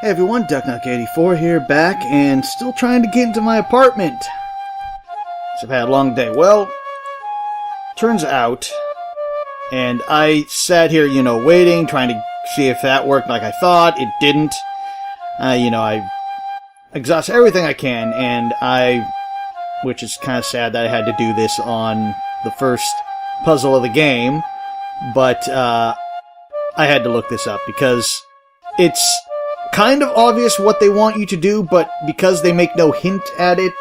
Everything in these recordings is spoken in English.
Hey everyone, DuckNuck84 here, back, and still trying to get into my apartment. So I've had a long day. Well, turns out, and I sat here, waiting, trying to see if that worked like I thought. It didn't. I exhaust everything I can, and which is kind of sad that I had to do this on the first puzzle of the game, but I had to look this up because it's kind of obvious what they want you to do, but because they make no hint at it,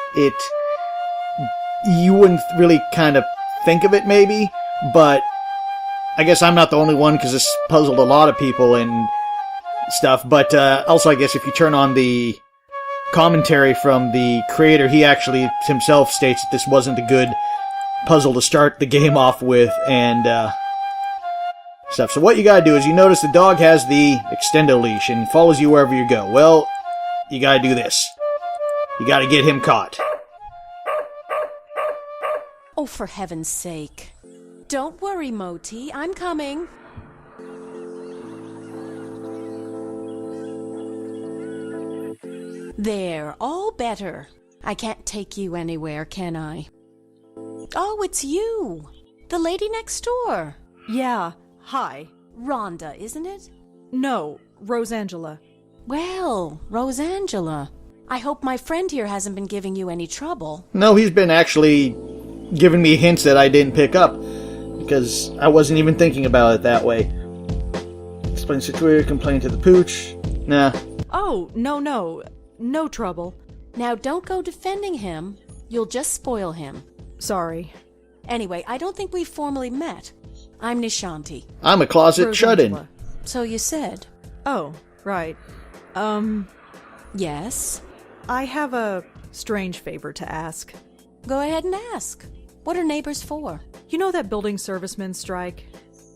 you wouldn't really kind of think of it maybe, but I guess I'm not the only one because this puzzled a lot of people and stuff, but also I guess if you turn on the commentary from the creator, he actually himself states that this wasn't a good puzzle to start the game off with, and stuff. So what you gotta do is you notice the dog has the extendo leash and follows you wherever you go. Well, you gotta do this. You gotta get him caught. Oh, for heaven's sake. Don't worry, Moti. I'm coming. There, all better. I can't take you anywhere, can I? Oh, it's you. The lady next door. Yeah, hi. Rhonda, isn't it? No, Rosangela. Well, Rosangela. I hope my friend here hasn't been giving you any trouble. No, he's been actually giving me hints that I didn't pick up, because I wasn't even thinking about it that way. Explain situation, complain to the pooch. Nah. Oh, no trouble. Now don't go defending him. You'll just spoil him. Sorry. Anyway, I don't think we've formally met. I'm Nishanti. I'm a closet Rosangela. shut-in. So you said. Oh, right. Yes? I have a strange favor to ask. Go ahead and ask. What are neighbors for? You know that building servicemen strike?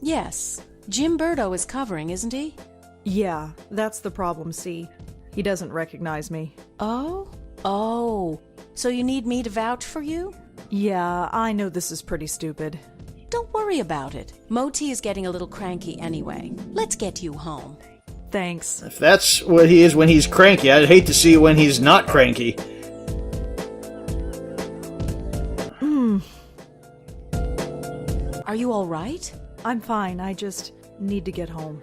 Yes. Jim Burdo is covering, isn't he? Yeah, that's the problem, see. He doesn't recognize me. Oh? Oh. So you need me to vouch for you? Yeah, I know this is pretty stupid. Don't worry about it. Moti is getting a little cranky anyway. Let's get you home. Thanks. If that's what he is when he's cranky, I'd hate to see when he's not cranky. Are you all right? I'm fine, I just need to get home.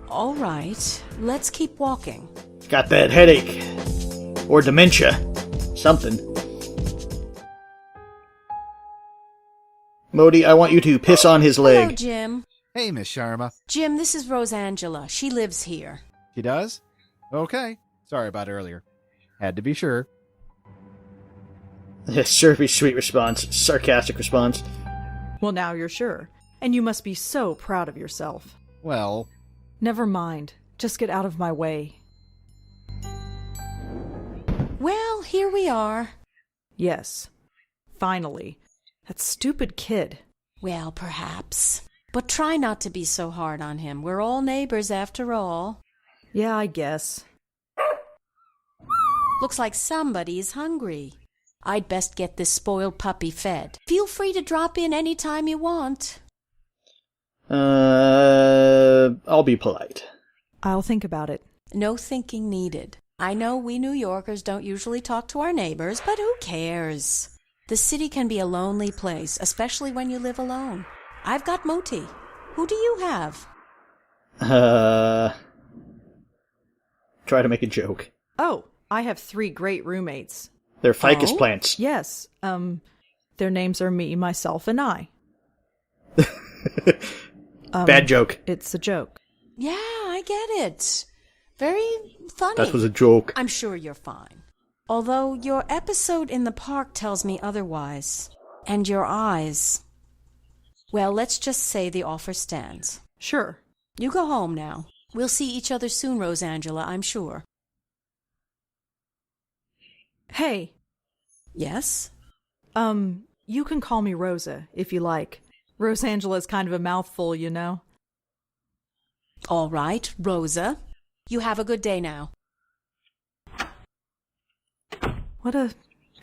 All right. Let's keep walking. Got that headache. Or dementia. Something. Modi, I want you to piss on his Hello, leg. Jim. Hey, Miss Sharma. Jim, this is Rosangela. She lives here. She does? Okay. Sorry about earlier. Had to be sure. Syrupy sweet response. Sarcastic response. Well, now you're sure. And you must be so proud of yourself. Well, Never mind. Just get out of my way. Well, here we are. Yes. Finally. That stupid kid. Well, perhaps. But try not to be so hard on him. We're all neighbors after all. Yeah, I guess. Looks like somebody's hungry. I'd best get this spoiled puppy fed. Feel free to drop in any time you want. I'll be polite. I'll think about it. No thinking needed. I know we New Yorkers don't usually talk to our neighbors, but who cares? The city can be a lonely place, especially when you live alone. I've got Moti. Who do you have? Try to make a joke. Oh, I have 3 great roommates. They're ficus Oh? plants. Yes, their names are me, myself, and I. Bad joke. It's a joke. Yeah, I get it. Very funny. That was a joke. I'm sure you're fine. Although your episode in the park tells me otherwise. And your eyes. Well, let's just say the offer stands. Sure. You go home now. We'll see each other soon, Rosangela, I'm sure. Hey, Yes? you can call me Rosa, if you like. Rosangela's kind of a mouthful, you know. All right, Rosa. You have a good day now. What a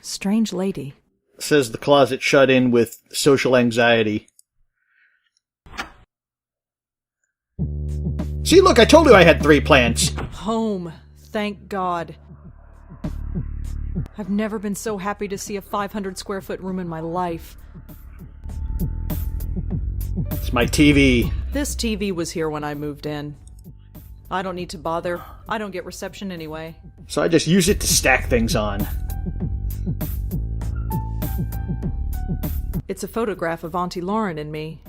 strange lady. Says the closet shut-in with social anxiety. See, look, I told you I had 3 plants. Home. Thank God. I've never been so happy to see a 500 square foot room in my life. It's my TV. This TV was here when I moved in. I don't need to bother. I don't get reception anyway. So I just use it to stack things on. It's a photograph of Auntie Lauren and me.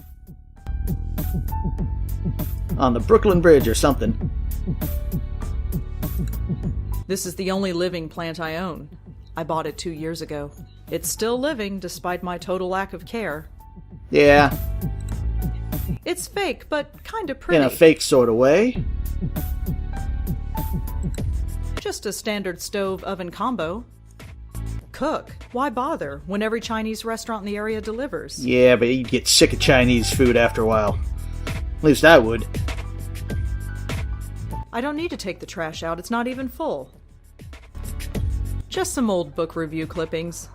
On the Brooklyn Bridge or something. This is the only living plant I own. I bought it 2 years ago. It's still living despite my total lack of care. Yeah, It's fake, but kinda pretty. in a fake sort of way. Just a standard stove oven combo. Cook. Why bother when every Chinese restaurant in the area delivers? Yeah, but you'd get sick of Chinese food after a while. At least I would. I don't need to take the trash out, it's not even full. Just some old book review clippings.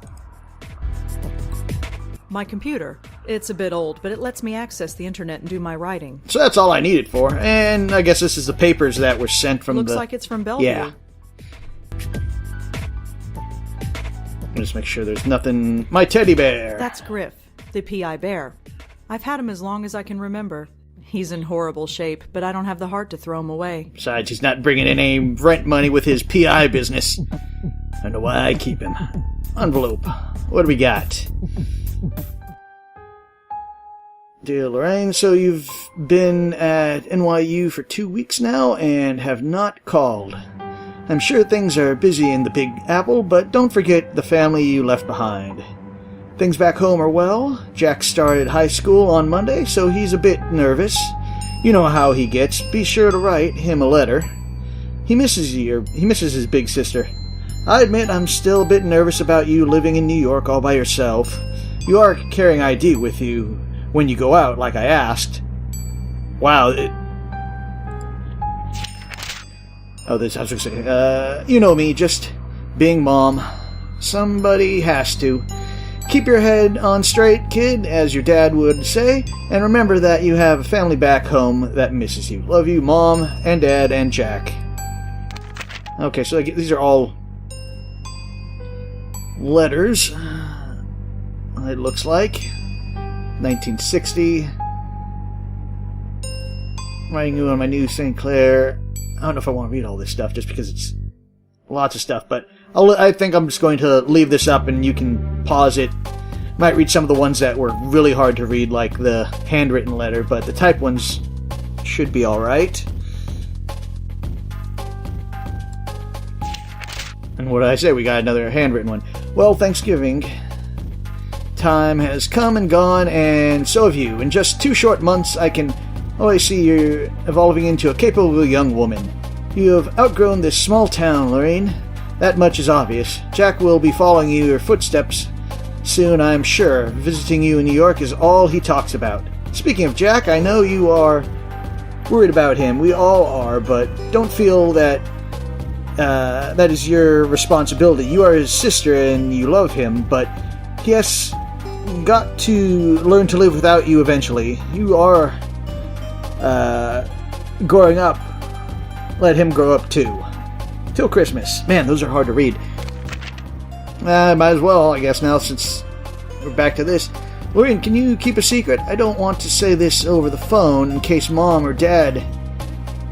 My computer. It's a bit old, but it lets me access the internet and do my writing. So that's all I need it for. And I guess this is the papers that were sent from Looks the... like it's from Bellevue. Yeah. Just make sure there's nothing... My teddy bear! That's Griff, the PI bear. I've had him as long as I can remember. He's in horrible shape, but I don't have the heart to throw him away. Besides, he's not bringing in any rent money with his PI business. I don't know why I keep him. Envelope. What do we got? Dear Lorraine, so you've been at NYU for 2 weeks now and have not called. I'm sure things are busy in the Big Apple, but don't forget the family you left behind. Things back home are well. Jack started high school on Monday, so he's a bit nervous. You know how he gets. Be sure to write him a letter. He misses you, or he misses his big sister. I admit I'm still a bit nervous about you living in New York all by yourself. You are carrying ID with you when you go out, like I asked. Wow. I was going to say, you know me, just being mom. Somebody has to. Keep your head on straight, kid, as your dad would say, and remember that you have a family back home that misses you. Love you, Mom, and Dad, and Jack. Okay, so these are all letters, it looks like. 1960. Writing you on my new St. Clair. I don't know if I want to read all this stuff just because it's lots of stuff, but I think I'm just going to leave this up and you can pause it. Might read some of the ones that were really hard to read, like the handwritten letter, but the typed ones should be alright. And what did I say? We got another handwritten one. Well, Thanksgiving time has come and gone, and so have you. In just 2 short months, I can always see you're evolving into a capable young woman. You have outgrown this small town, Lorraine. That much is obvious. Jack will be following your footsteps soon, I'm sure. Visiting you in New York is all he talks about. Speaking of Jack, I know you are worried about him. We all are, but don't feel that that is your responsibility. You are his sister and you love him, but he has got to learn to live without you eventually. You are growing up. Let him grow up too. Till Christmas. Man, those are hard to read. Might as well, I guess, now since we're back to this. Lorraine, can you keep a secret? I don't want to say this over the phone in case Mom or Dad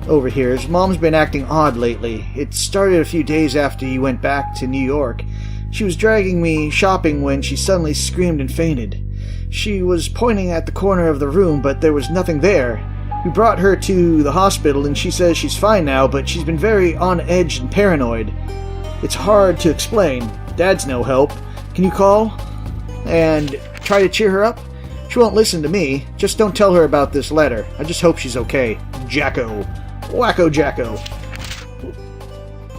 overhears. Mom's been acting odd lately. It started a few days after you went back to New York. She was dragging me shopping when she suddenly screamed and fainted. She was pointing at the corner of the room, but there was nothing there. We brought her to the hospital and she says she's fine now, but she's been very on edge and paranoid. It's hard to explain. Dad's no help. Can you call and try to cheer her up? She won't listen to me. Just don't tell her about this letter. I just hope she's okay. Jacko. Wacko Jacko.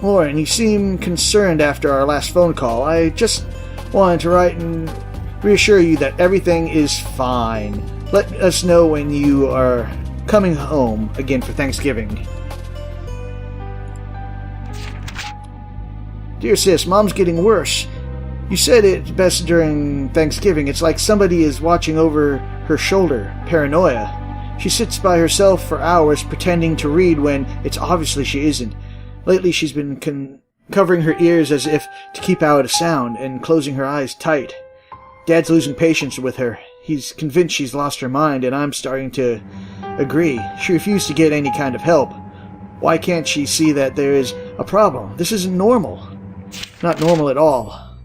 Lauren, you seem concerned after our last phone call. I just wanted to write and reassure you that everything is fine. Let us know when you are coming home again for Thanksgiving. Dear sis, Mom's getting worse. You said it best during Thanksgiving. It's like somebody is watching over her shoulder. Paranoia. She sits by herself for hours pretending to read when it's obviously she isn't. Lately she's been covering her ears as if to keep out a sound and closing her eyes tight. Dad's losing patience with her. He's convinced she's lost her mind, and I'm starting to agree. She refused to get any kind of help. Why can't she see that there is a problem? This isn't normal. Not normal at all.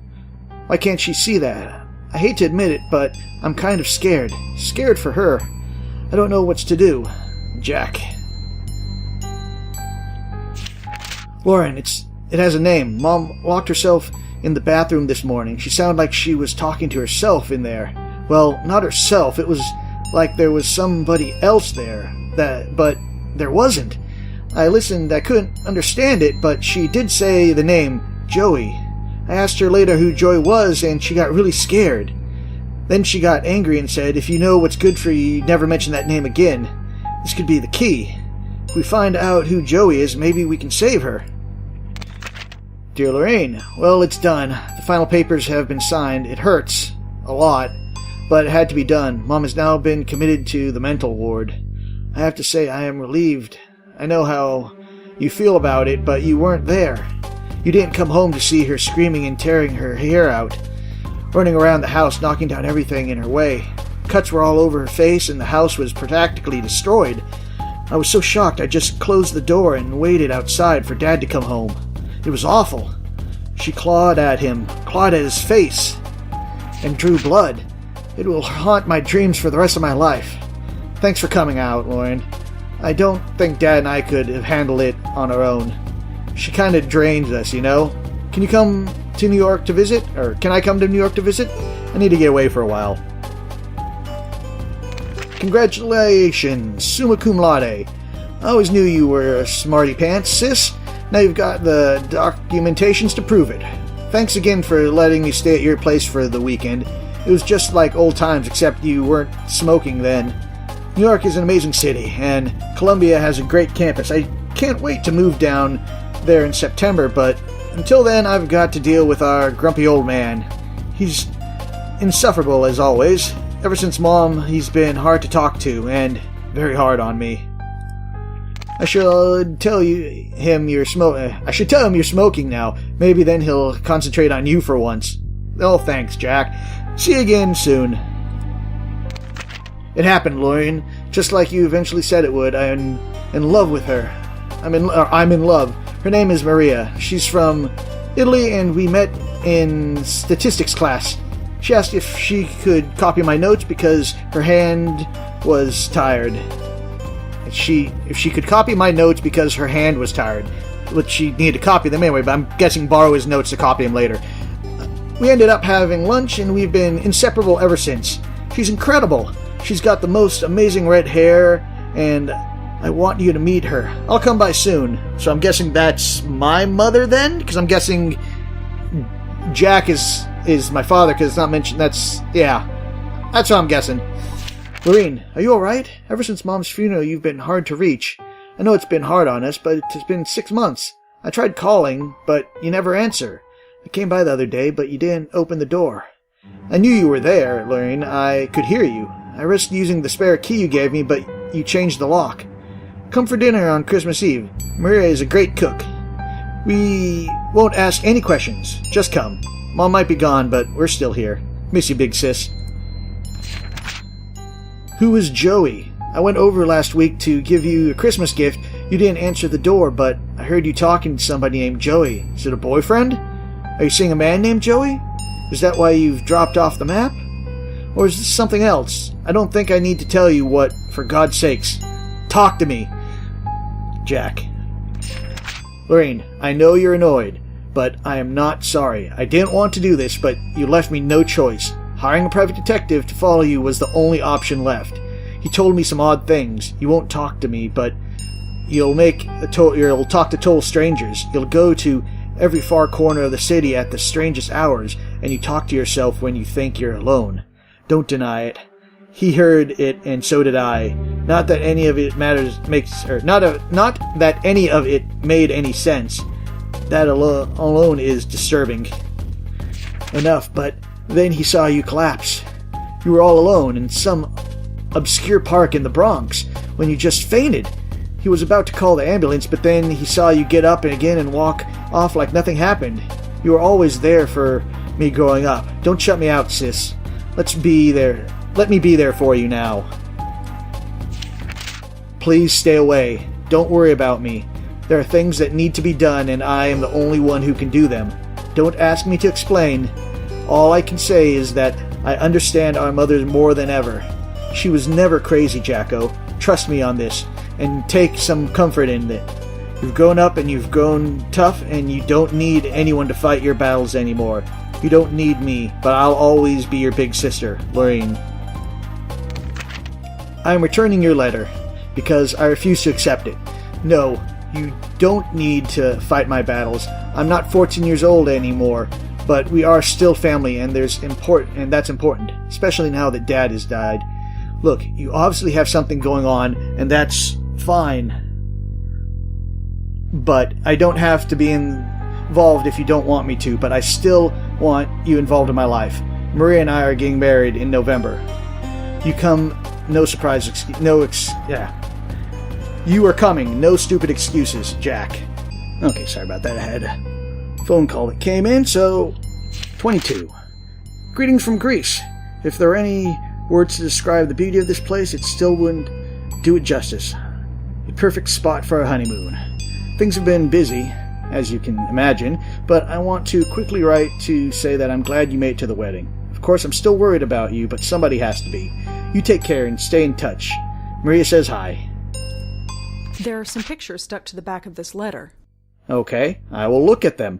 Why can't she see that? I hate to admit it, but I'm kind of scared. Scared for her. I don't know what to do. Jack. Lauren, it has a name. Mom locked herself in the bathroom this morning. She sounded like she was talking to herself in there. Well, not herself. It was like there was somebody else there. But there wasn't. I listened. I couldn't understand it, but she did say the name Joey. I asked her later who Joey was, and she got really scared. Then she got angry and said, if you know what's good for you, never mention that name again. This could be the key. If we find out who Joey is, maybe we can save her. Dear Lorraine, well, it's done. The final papers have been signed. It hurts. A lot. But it had to be done. Mom has now been committed to the mental ward. I have to say I am relieved. I know how you feel about it, but you weren't there. You didn't come home to see her screaming and tearing her hair out, running around the house, knocking down everything in her way. Cuts were all over her face, and the house was practically destroyed. I was so shocked I just closed the door and waited outside for Dad to come home. It was awful. She clawed at him, clawed at his face, and drew blood. It will haunt my dreams for the rest of my life. Thanks for coming out, Lauren. I don't think Dad and I could have handled it on our own. She kind of drains us, you know? Can you come to New York to visit? Or can I come to New York to visit? I need to get away for a while. Congratulations, summa cum laude. I always knew you were a smarty pants, sis. Now you've got the documentations to prove it. Thanks again for letting me stay at your place for the weekend. It was just like old times, except you weren't smoking then. New York is an amazing city, and Columbia has a great campus. I can't wait to move down there in September, but until then I've got to deal with our grumpy old man. He's insufferable as always. Ever since Mom, he's been hard to talk to, and very hard on me. I should tell him you're smoking now. Maybe then he'll concentrate on you for once. Oh, thanks, Jack. See you again soon. It happened, Lauren, just like you eventually said it would. I'm in love with her. I'm in love. Her name is Maria. She's from Italy, and we met in statistics class. She asked if she could copy my notes because her hand was tired. If she could copy my notes because her hand was tired. But she needed to copy them anyway, but I'm guessing borrow his notes to copy them later. We ended up having lunch, and we've been inseparable ever since. She's incredible. She's got the most amazing red hair, and I want you to meet her. I'll come by soon. So I'm guessing that's my mother then? Because I'm guessing Jack is my father, because it's not mentioned. That's what I'm guessing. Lorene, are you alright? Ever since Mom's funeral, you've been hard to reach. I know it's been hard on us, but it's been 6 months. I tried calling, but you never answer. I came by the other day, but you didn't open the door. I knew you were there, Lorene. I could hear you. I risked using the spare key you gave me, but you changed the lock. Come for dinner on Christmas Eve. Maria is a great cook. We won't ask any questions. Just come. Mom might be gone, but we're still here. Miss you, big sis. Who is Joey? I went over last week to give you a Christmas gift. You didn't answer the door, but I heard you talking to somebody named Joey. Is it a boyfriend? Are you seeing a man named Joey? Is that why you've dropped off the map? Or is this something else? I don't think I need to tell you what, for God's sakes. Talk to me. Jack. Lorene, I know you're annoyed, but I am not sorry. I didn't want to do this, but you left me no choice. Hiring a private detective to follow you was the only option left. He told me some odd things. You won't talk to me, but you'll talk to total strangers. You'll go to every far corner of the city at the strangest hours, and you talk to yourself when you think you're alone. Don't deny it. He heard it, and so did I. Not that any of it made any sense. That alone is disturbing enough, but then he saw you collapse. You were all alone in some obscure park in the Bronx when you just fainted. He He was about to call the ambulance, but then he saw you get up and again and walk off like nothing happened. You were always there for me growing up. Don't shut me out, sis. Let's be there. Let me be there for you now. Please stay away. Don't worry about me. There are things that need to be done, and I am the only one who can do them. Don't ask me to explain. All I can say is that I understand our mother more than ever. She was never crazy, Jacko. Trust me on this, and take some comfort in it. You've grown up and you've grown tough, and you don't need anyone to fight your battles anymore. You don't need me, but I'll always be your big sister, Lorraine. I am returning your letter, because I refuse to accept it. No, you don't need to fight my battles. I'm not 14 years old anymore, but we are still family, and that's important, especially now that Dad has died. Look, you obviously have something going on, and that's fine. But I don't have to be involved if you don't want me to, but I still want you involved in my life. Maria and I are getting married in November. You come, no surprise, You are coming, no stupid excuses, Jack. Okay, sorry about that. I had a phone call that came in, so 22. Greetings from Greece. If there are any words to describe the beauty of this place, it still wouldn't do it justice. A perfect spot for a honeymoon. Things have been busy, as you can imagine, but I want to quickly write to say that I'm glad you made it to the wedding. Of course, I'm still worried about you, but somebody has to be. You take care and stay in touch. Maria says hi. There are some pictures stuck to the back of this letter. Okay, I will look at them.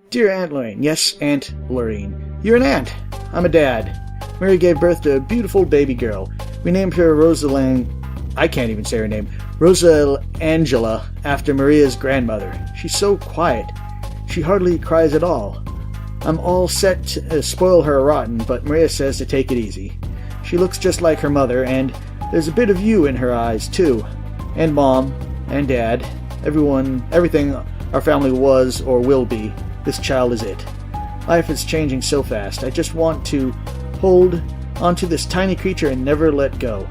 Dear Aunt Lorraine. Yes, Aunt Lorraine. You're an aunt. I'm a dad. Mary gave birth to a beautiful baby girl. We named her I can't even say her name. Rosa Angela, after Maria's grandmother. She's so quiet. She hardly cries at all. I'm all set to spoil her rotten, but Maria says to take it easy. She looks just like her mother, and there's a bit of you in her eyes, too. And Mom, and Dad, everything our family was or will be. This child is it. Life is changing so fast. I just want to hold onto this tiny creature and never let go.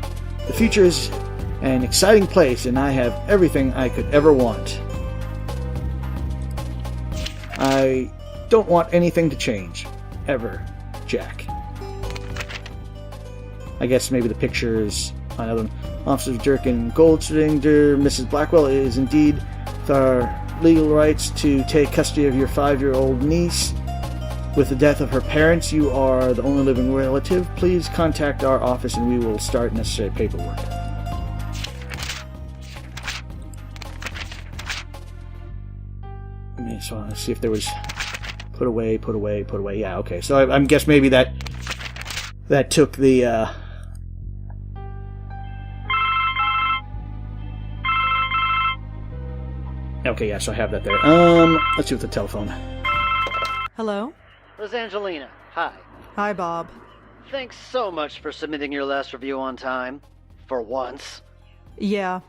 The future is an exciting place, and I have everything I could ever want. I don't want anything to change. Ever. Jack. I guess maybe the picture is another one. Officer Jerkin Goldstringer, Mrs. Blackwell is indeed with our legal rights to take custody of your 5-year-old niece. With the death of her parents, you are the only living relative. Please contact our office and we will start necessary paperwork. So let's see if there was put away. Yeah, okay. So I guess maybe that took the Okay, yeah, so I have that there. Let's see with the telephone. Hello? Rosangelina, hi. Hi, Bob. Thanks so much for submitting your last review on time. For once. Yeah.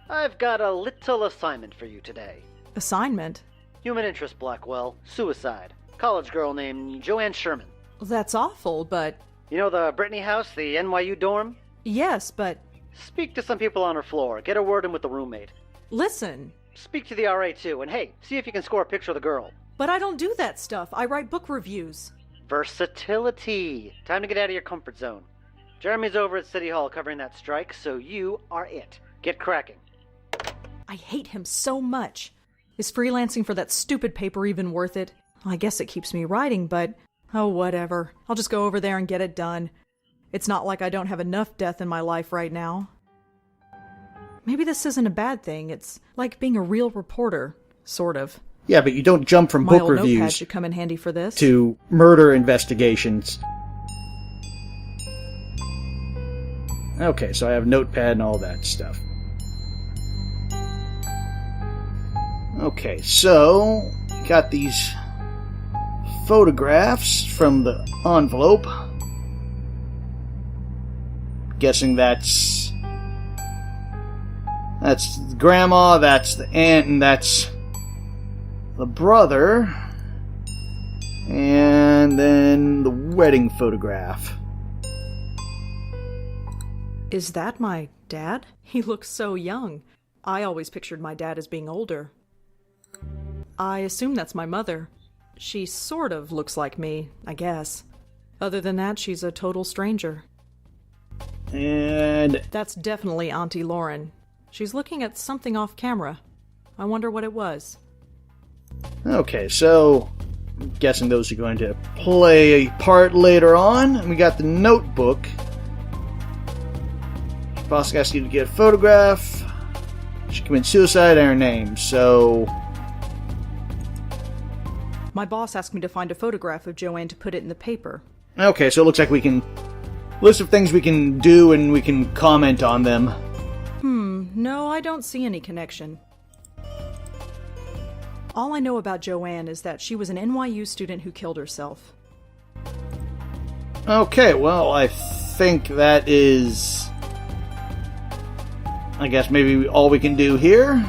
I've got a little assignment for you today. Assignment? Human interest, Blackwell. Suicide. College girl named Joanne Sherman. That's awful, but... You know the Brittany house, the NYU dorm? Yes, but... Speak to some people on her floor. Get a word in with the roommate. Listen. Speak to the RA too, and hey, see if you can score a picture of the girl. But I don't do that stuff. I write book reviews. Versatility. Time to get out of your comfort zone. Jeremy's over at City Hall covering that strike, so you are it. Get cracking. I hate him so much. Is freelancing for that stupid paper even worth it? I guess it keeps me writing, but... Oh, whatever. I'll just go over there and get it done. It's not like I don't have enough death in my life right now. Maybe this isn't a bad thing. It's like being a real reporter. Sort of. Yeah, but you don't jump from My book old notepad reviews should come in handy for this. to murder investigations. Okay, so I have Notepad and all that stuff. Okay, so got these photographs from the envelope. Guessing that's the grandma, that's the aunt, and that's the brother. And then the wedding photograph. Is that my Dad? He looks so young. I always pictured my dad as being older. I assume that's my mother. She sort of looks like me, I guess. Other than that, she's a total stranger. And That's definitely Auntie Lauren. She's looking at something off camera. I wonder what it was. okay, so I'm guessing those are going to play a part later on. And we got the notebook. Boss asked you to get a photograph. She committed suicide in her name, so My boss asked me to find a photograph of Joanne to put it in the paper. okay, so it looks like we can list of things we can do and we can comment on them. No, I don't see any connection. All I know about Joanne is that she was an NYU student who killed herself. Okay, well, I think that is, I guess, maybe all we can do here.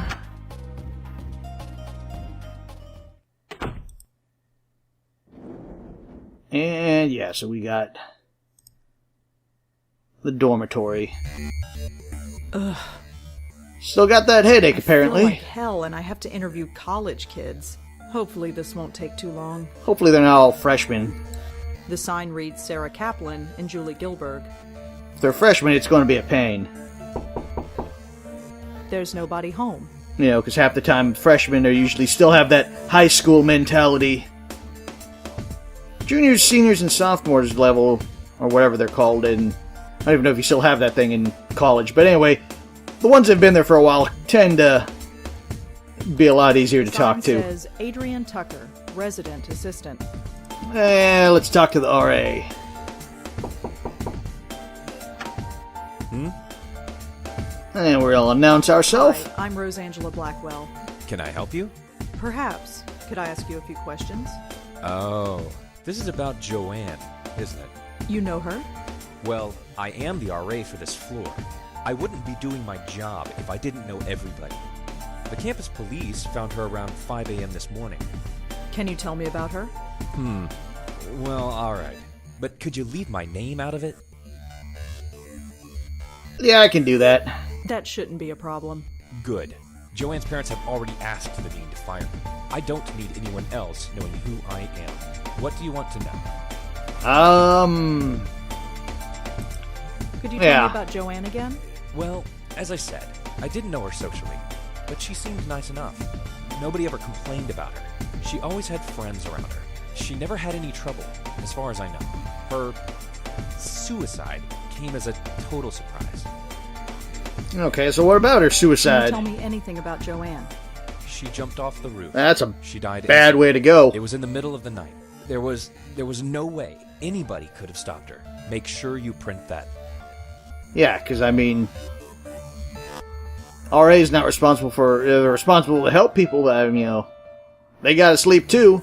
And yeah, so we got the dormitory. Ugh. Still got that headache, I apparently. feel like hell, and I have to interview college kids. Hopefully this won't take too long. Hopefully they're not all freshmen. The sign reads Sarah Kaplan and Julie Gilberg. If they're freshmen, it's going to be a pain. There's nobody home. You know, because half the time freshmen are usually still have that high school mentality. Juniors, seniors, and sophomores level, or whatever they're called in. I don't even know if you still have that thing in college. But anyway, the ones that have been there for a while tend to be a lot easier to talk to. Says Adrian Tucker, resident assistant. Let's talk to the RA. And we'll announce ourselves. Hi, I'm Rosangela Blackwell. Can I help you? Perhaps. Could I ask you a few questions? Oh, this is about Joanne, isn't it? You know her? Well, I am the RA for this floor. I wouldn't be doing my job if I didn't know everybody. The campus police found her around 5 a.m. this morning. Can you tell me about her? Well, alright. But could you leave my name out of it? Yeah, I can do that. That shouldn't be a problem. Good. Joanne's parents have already asked the dean to fire me. I don't need anyone else knowing who I am. What do you want to know? Could you tell Yeah. me about Joanne again? Well, as I said, I didn't know her socially, but she seemed nice enough. Nobody ever complained about her. She always had friends around her. She never had any trouble, as far as I know. Her suicide came as a total surprise. Okay, so what about her Can you suicide? tell me anything about Joanne? She jumped off the roof. That's a She died bad way to go. It was in the middle of the night. There was no way anybody could have stopped her. Make sure you print that. Yeah, because, I mean, RA is not responsible for... they're responsible to help people, but, you know, they gotta sleep, too.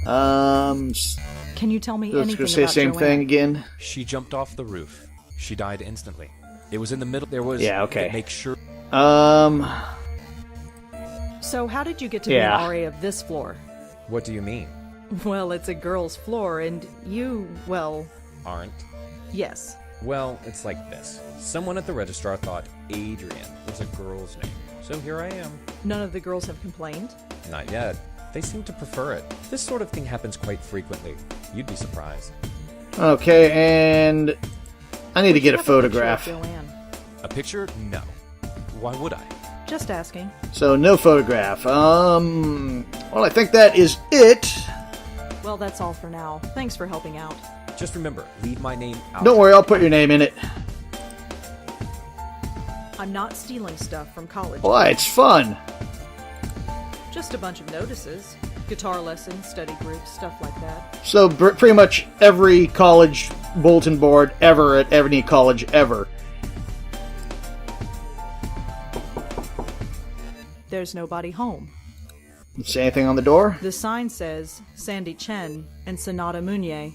Can you tell me Let's anything go say the about same Joanne? thing again. She jumped off the roof. She died instantly. It was in the middle. There was... Yeah, okay. Make sure... So how did you get to Yeah. be an RA of this floor? What do you mean? Well, it's a girl's floor, and you, well, Aren't? yes. Well, it's like this. Someone at the registrar thought Adrian was a girl's name. So here I am. None of the girls have complained? Not yet. They seem to prefer it. This sort of thing happens quite frequently. You'd be surprised. Okay, and I need to get a Have picture of photograph. Joanne. A picture? No. Why would I? Just asking. So, no photograph. Well, I think that is it. Well, that's all for now. Thanks for helping out. Just remember, leave my name out. Don't worry, I'll put your name in it. I'm not stealing stuff from college. Why, it's fun. Just a bunch of notices. Guitar lessons, study groups, stuff like that. So, pretty much every college bulletin board ever at any college ever. There's nobody home. Say anything on the door? The sign says Sandy Chen and Sonata Munier.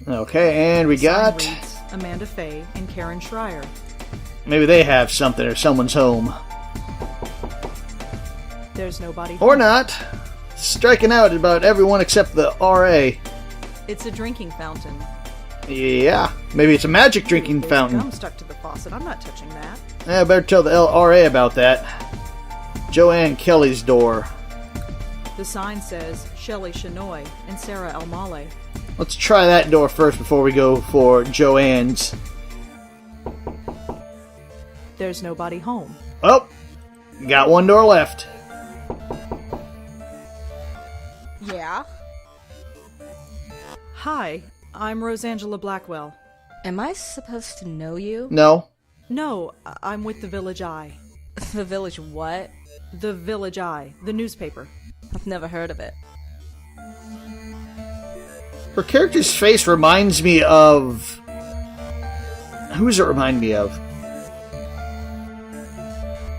Okay, and we The sign got... reads Amanda Fay and Karen Schreier. Maybe they have something or someone's home. There's nobody Or home. not. Striking out about everyone except the RA. It's a drinking fountain. Yeah, maybe it's a magic drinking There's fountain. gum stuck to the faucet. I'm not touching that. I better tell the LRA about that. Joanne Kelly's door. The sign says Shelley Shinoy and Sarah Elmale. Let's try that door first before we go for Joanne's. There's nobody home. Oh, got one door left. Yeah? Hi, I'm Rosangela Blackwell. Am I supposed to know you? No. No, I'm with the Village Eye. The village what? The Village Eye, the newspaper. I've never heard of it. Her character's face reminds me of... Who does it remind me of?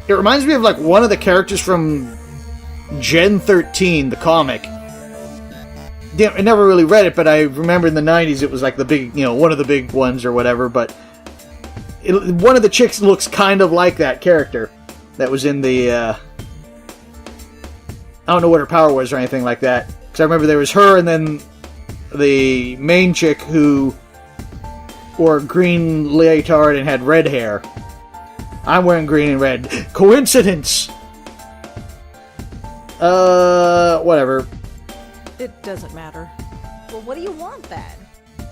It reminds me of, like, one of the characters from Gen 13, the comic. I never really read it, but I remember in the 90s it was, like, the big, one of the big ones or whatever, but... one of the chicks looks kind of like that character that was in the... I don't know what her power was or anything like that. Because I remember there was her and then the main chick who wore a green leotard and had red hair. I'm wearing green and red. Coincidence! Whatever. It doesn't matter. Well, what do you want then?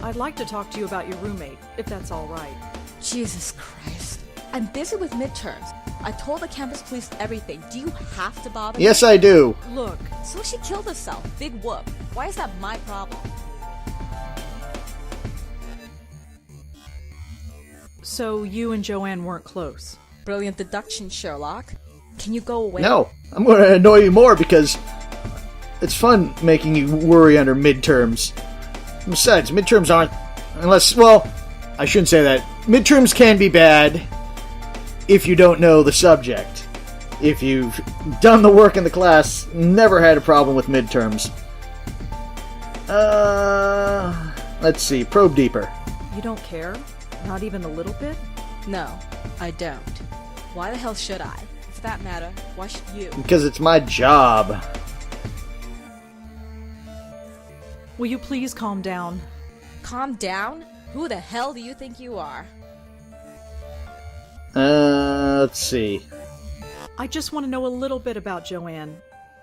I'd like to talk to you about your roommate, if that's all right. Jesus Christ. I'm busy with midterms. I told the campus police everything. Do you have to bother me? Yes, I do. Look, So she killed herself. Big whoop. Why is that my problem? so you and Joanne weren't close. Brilliant deduction, Sherlock. Can you go away? No, I'm going to annoy you more because it's fun making you worry under midterms. Besides, midterms aren't... Unless, well, I shouldn't say that. Midterms can be bad if you don't know the subject. If you've done the work in the class, never had a problem with midterms. Let's see. Probe deeper. You don't care? Not even a little bit? No, I don't. Why the hell should I? For that matter, why should you? Because it's my job. Will you please calm down? Calm down? Who the hell do you think you are? Let's see. I just want to know a little bit about Joanne.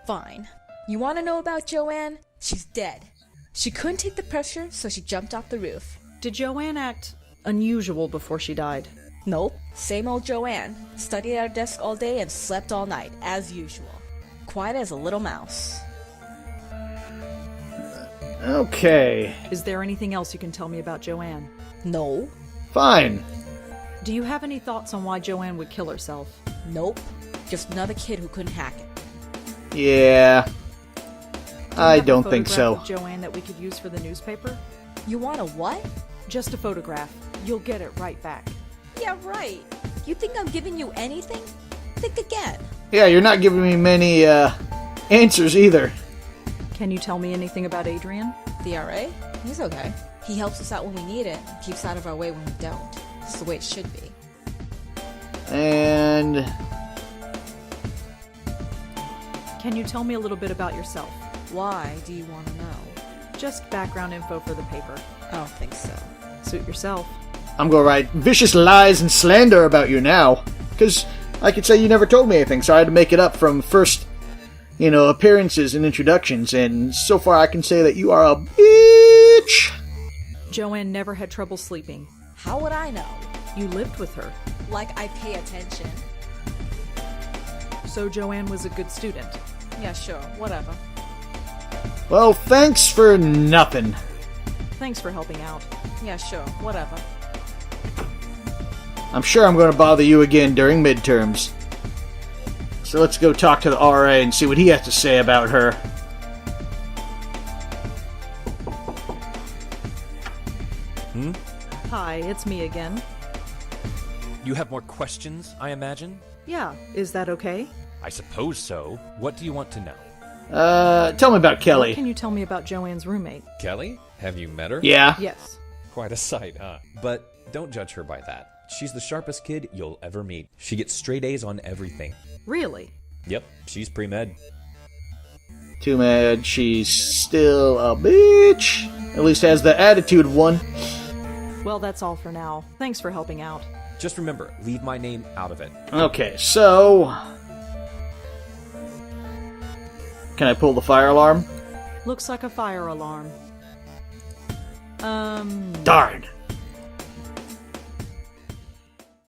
Fine. You want to know about Joanne? She's dead. She couldn't take the pressure, so she jumped off the roof. Did Joanne act unusual before she died? Nope. Same old Joanne. Studied at her desk all day and slept all night, as usual. Quiet as a little mouse. Okay. Is there anything else you can tell me about Joanne? No. Fine. Do you have any thoughts on why Joanne would kill herself? Nope. Just another kid who couldn't hack it. Yeah. Do you I have a don't think photograph so. of Joanne that we could use for the newspaper? You want a what? Just a photograph. You'll get it right back. Yeah, right. You think I'm giving you anything? Think again. Yeah, you're not giving me many, answers either. Can you tell me anything about Adrian? The RA? He's okay. He helps us out when we need it, and keeps out of our way when we don't. It's the way it should be. And... Can you tell me a little bit about yourself? Why do you want to know? Just background info for the paper. I don't think so. Suit yourself. I'm gonna write vicious lies and slander about you now. Because I could say you never told me anything, so I had to make it up from first, appearances and introductions, and so far I can say that you are a bitch! Joanne never had trouble sleeping. How would I know? You lived with her. Like I pay attention. So Joanne was a good student. Yeah, sure. Whatever. Well, thanks for nothing. Thanks for helping out. Yeah, sure. Whatever. I'm sure I'm going to bother you again during midterms. So let's go talk to the RA and see what he has to say about her. Hi, it's me again. You have more questions, I imagine? Yeah, is that okay? I suppose so. What do you want to know? Tell me about Kelly. What can you tell me about Joanne's roommate? Kelly? Have you met her? Yeah. Yes. Quite a sight, huh? But don't judge her by that. She's the sharpest kid you'll ever meet. She gets straight A's on everything. Really? Yep, she's pre-med. Too bad she's still a bitch. At least has the attitude of one. Well, that's all for now. Thanks for helping out. Just remember, leave my name out of it. Okay, so... Can I pull the fire alarm? Looks like a fire alarm. Darn!